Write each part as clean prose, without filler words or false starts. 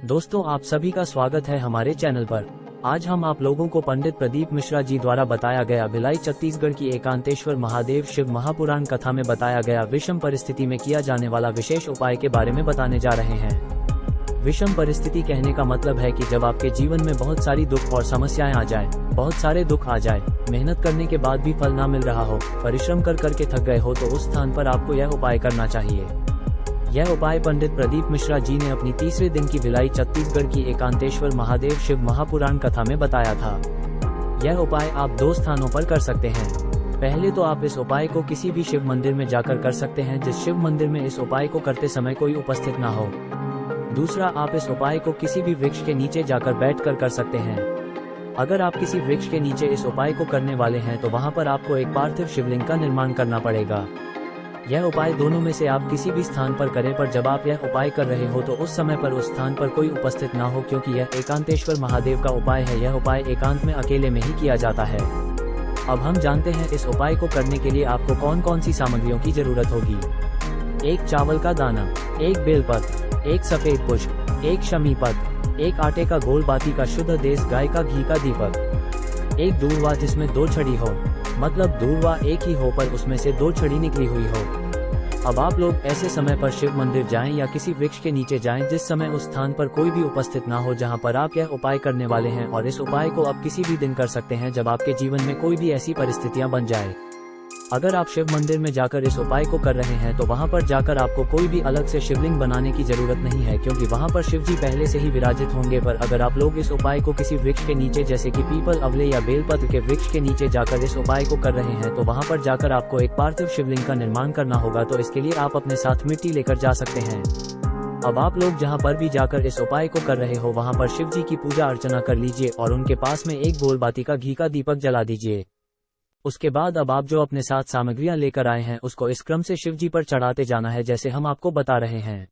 दोस्तों, आप सभी का स्वागत है हमारे चैनल पर। आज हम आप लोगों को पंडित प्रदीप मिश्रा जी द्वारा बताया गया भिलाई छत्तीसगढ़ की एकांतेश्वर महादेव शिव महापुराण कथा में बताया गया विषम परिस्थिति में किया जाने वाला विशेष उपाय के बारे में बताने जा रहे हैं। विषम परिस्थिति कहने का मतलब है कि जब आपके जीवन में बहुत सारी दुख और समस्याएं आ जाए, बहुत सारे दुख आ जाए, मेहनत करने के बाद भी फल ना मिल रहा हो, परिश्रम कर करके थक गए हो, तो उस स्थान पर आपको यह उपाय करना चाहिए। यह उपाय पंडित प्रदीप मिश्रा जी ने अपनी तीसरे दिन की भिलाई छत्तीसगढ़ की एकांतेश्वर महादेव शिव महापुराण कथा में बताया था। यह उपाय आप दो स्थानों पर कर सकते हैं। पहले तो आप इस उपाय को किसी भी शिव मंदिर में जाकर कर सकते हैं जिस शिव मंदिर में इस उपाय को करते समय कोई उपस्थित ना हो। दूसरा, आप इस उपाय को किसी भी वृक्ष के नीचे जाकर बैठकर कर सकते हैं। अगर आप किसी वृक्ष के नीचे इस उपाय को करने वाले हैं तो वहां पर आपको एक पार्थिव शिवलिंग का निर्माण करना पड़ेगा। यह उपाय दोनों में से आप किसी भी स्थान पर करें, पर जब आप यह उपाय कर रहे हो तो उस समय पर उस स्थान पर कोई उपस्थित ना हो, क्योंकि यह एकांतेश्वर महादेव का उपाय है। यह उपाय एकांत में अकेले में ही किया जाता है। अब हम जानते हैं इस उपाय को करने के लिए आपको कौन कौन सी सामग्रियों की जरूरत होगी। 1 चावल का दाना, 1 बेलपत्र, 1 सफेद पुष्प, 1 शमी पत्र, 1 आटे का गोल बाती का शुद्ध देश गाय का घी का दीपक, 1 दूरवा जिसमें 2 छड़ी हो, मतलब दूरवा एक ही हो पर उसमें से 2 छड़ी निकली हुई हो। अब आप लोग ऐसे समय पर शिव मंदिर जाएं या किसी वृक्ष के नीचे जाएं जिस समय उस स्थान पर कोई भी उपस्थित ना हो जहां पर आप यह उपाय करने वाले हैं, और इस उपाय को आप किसी भी दिन कर सकते हैं जब आपके जीवन में कोई भी ऐसी परिस्थितियां बन जाए। अगर आप शिव मंदिर में जाकर इस उपाय को कर रहे हैं तो वहां पर जाकर आपको कोई भी अलग से शिवलिंग बनाने की जरूरत नहीं है, क्योंकि वहां पर शिव जी पहले से ही विराजित होंगे। पर अगर आप लोग इस उपाय को किसी वृक्ष के नीचे जैसे कि पीपल, अवले या बेलपत्र के वृक्ष के नीचे जाकर इस उपाय को कर रहे हैं तो वहां पर जाकर आपको एक पार्थिव शिवलिंग का निर्माण करना होगा। तो इसके लिए आप अपने साथ मिट्टी लेकर जा सकते हैं। अब आप लोग जहां पर भी जाकर इस उपाय को कर रहे हो वहां पर शिव जी की पूजा अर्चना कर लीजिए और उनके पास में 1 गोल बाती का घी का दीपक जला दीजिए। उसके बाद अब आप जो अपने साथ सामग्रियां लेकर आए हैं उसको इस क्रम से शिव जी पर चढ़ाते जाना है जैसे हम आपको बता रहे हैं।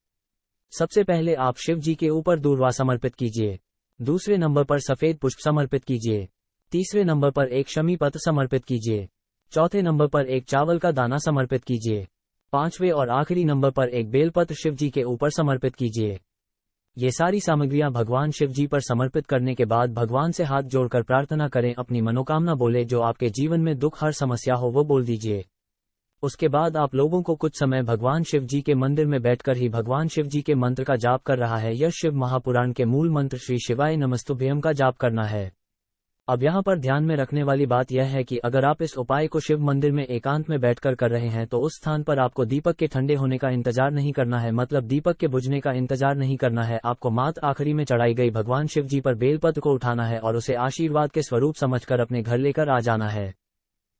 सबसे पहले आप शिव जी के ऊपर दूर्वा समर्पित कीजिए। दूसरे नंबर पर सफेद पुष्प समर्पित कीजिए। तीसरे नंबर पर 1 शमी पत्र समर्पित कीजिए। चौथे नंबर पर 1 चावल का दाना समर्पित कीजिए। 5वें और आखिरी नंबर पर 1 बेलपत्र शिव जी के ऊपर समर्पित कीजिए। ये सारी सामग्रियां भगवान शिव जी पर समर्पित करने के बाद भगवान से हाथ जोड़कर प्रार्थना करें, अपनी मनोकामना बोले, जो आपके जीवन में दुख हर समस्या हो वो बोल दीजिए। उसके बाद आप लोगों को कुछ समय भगवान शिव जी के मंदिर में बैठकर ही भगवान शिव जी के मंत्र का जाप कर रहा है। यह शिव महापुराण के मूल मंत्र श्री शिवाय नमस्तुभ्यम का जाप करना है। अब यहाँ पर ध्यान में रखने वाली बात यह है कि अगर आप इस उपाय को शिव मंदिर में एकांत में बैठकर कर रहे हैं तो उस स्थान पर आपको दीपक के ठंडे होने का इंतजार नहीं करना है, मतलब दीपक के बुझने का इंतजार नहीं करना है। आपको मात्र आखिरी में चढ़ाई गई भगवान शिव जी पर बेलपत्र को उठाना है और उसे आशीर्वाद के स्वरूप समझकर अपने घर लेकर आ जाना है।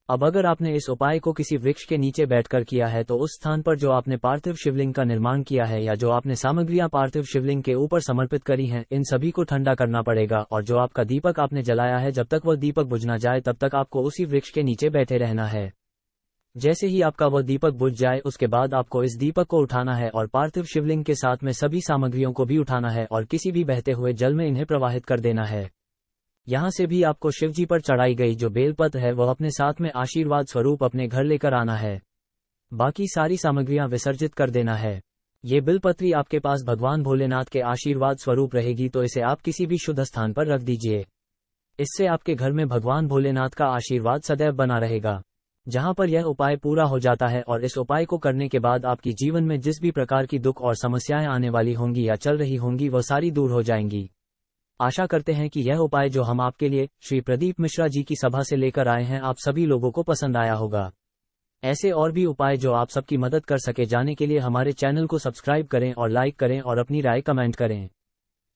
अब अगर आपने इस उपाय को किसी वृक्ष के नीचे बैठकर किया है तो उस स्थान पर जो आपने पार्थिव शिवलिंग का निर्माण किया है या जो आपने सामग्रियां पार्थिव शिवलिंग के ऊपर समर्पित करी हैं, इन सभी को ठंडा करना पड़ेगा। और जो आपका दीपक आपने जलाया है, जब तक वह दीपक बुझ ना जाए तब तक आपको उसी वृक्ष के नीचे बैठे रहना है। जैसे ही आपका वह दीपक बुझ जाए उसके बाद आपको इस दीपक को उठाना है और पार्थिव शिवलिंग के साथ में सभी सामग्रियों को भी उठाना है और किसी भी बहते हुए जल में इन्हें प्रवाहित कर देना है। यहाँ से भी आपको शिव जी पर चढ़ाई गई जो बेलपत्र है वह अपने साथ में आशीर्वाद स्वरूप अपने घर लेकर आना है। बाकी सारी सामग्रियां विसर्जित कर देना है। ये बेलपत्री आपके पास भगवान भोलेनाथ के आशीर्वाद स्वरूप रहेगी, तो इसे आप किसी भी शुद्ध स्थान पर रख दीजिए। इससे आपके घर में भगवान भोलेनाथ का आशीर्वाद सदैव बना रहेगा। जहां पर यह उपाय पूरा हो जाता है और इस उपाय को करने के बाद आपकी जीवन में जिस भी प्रकार की दुख और समस्याएं आने वाली होंगी या चल रही होंगी वह सारी दूर हो जाएंगी। आशा करते हैं कि यह उपाय जो हम आपके लिए श्री प्रदीप मिश्रा जी की सभा से लेकर आए हैं आप सभी लोगों को पसंद आया होगा। ऐसे और भी उपाय जो आप सबकी मदद कर सके जाने के लिए हमारे चैनल को सब्सक्राइब करें और लाइक करें और अपनी राय कमेंट करें।